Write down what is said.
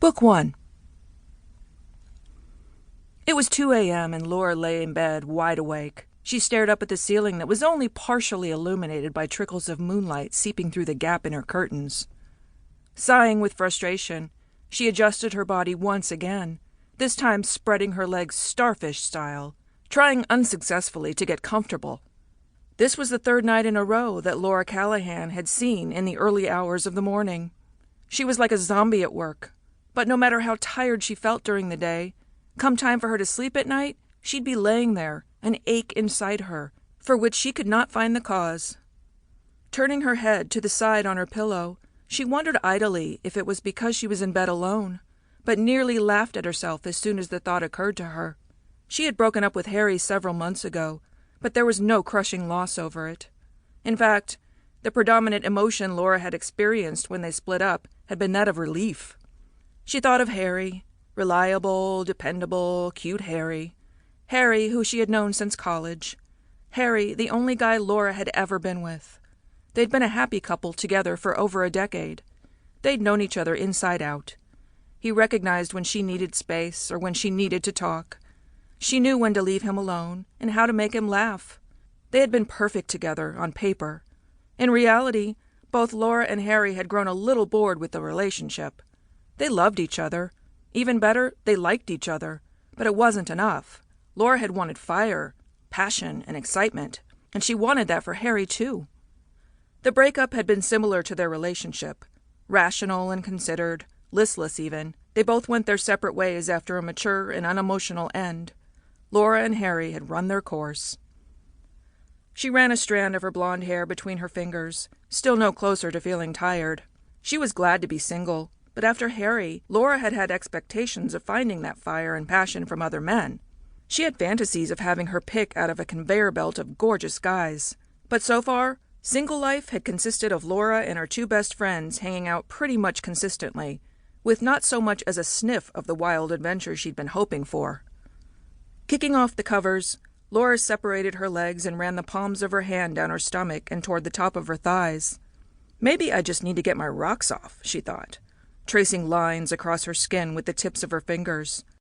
Book 1. It was 2 a.m. and Laura lay in bed, wide awake. She stared up at the ceiling that was only partially illuminated by trickles of moonlight seeping through the gap in her curtains. Sighing with frustration, she adjusted her body once again, this time spreading her legs starfish style, trying unsuccessfully to get comfortable. This was the third night in a row that Laura Callahan had seen in the early hours of the morning. She was like a zombie at work, but no matter how tired she felt during the day, come time for her to sleep at night, she'd be laying there, an ache inside her, for which she could not find the cause. Turning her head to the side on her pillow, she wondered idly if it was because she was in bed alone, but nearly laughed at herself as soon as the thought occurred to her. She had broken up with Harry several months ago, but there was no crushing loss over it. In fact, the predominant emotion Laura had experienced when they split up had been that of relief. She thought of Harry, reliable, dependable, cute Harry. Harry, who she had known since college. Harry, the only guy Laura had ever been with. They'd been a happy couple together for over a decade. They'd known each other inside out. He recognized when she needed space or when she needed to talk. She knew when to leave him alone and how to make him laugh. They had been perfect together, on paper. In reality, both Laura and Harry had grown a little bored with the relationship. They loved each other. Even better, they liked each other. But it wasn't enough. Laura had wanted fire, passion, and excitement, and she wanted that for Harry, too. The breakup had been similar to their relationship. Rational and considered, listless even, they both went their separate ways after a mature and unemotional end. Laura and Harry had run their course. She ran a strand of her blonde hair between her fingers, still no closer to feeling tired. She was glad to be single, but after Harry, Laura had had expectations of finding that fire and passion from other men. She had fantasies of having her pick out of a conveyor belt of gorgeous guys. But so far, single life had consisted of Laura and her two best friends hanging out pretty much consistently, with not so much as a sniff of the wild adventure she'd been hoping for. Kicking off the covers, Laura separated her legs and ran the palms of her hand down her stomach and toward the top of her thighs. Maybe I just need to get my rocks off, she thought, tracing lines across her skin with the tips of her fingers.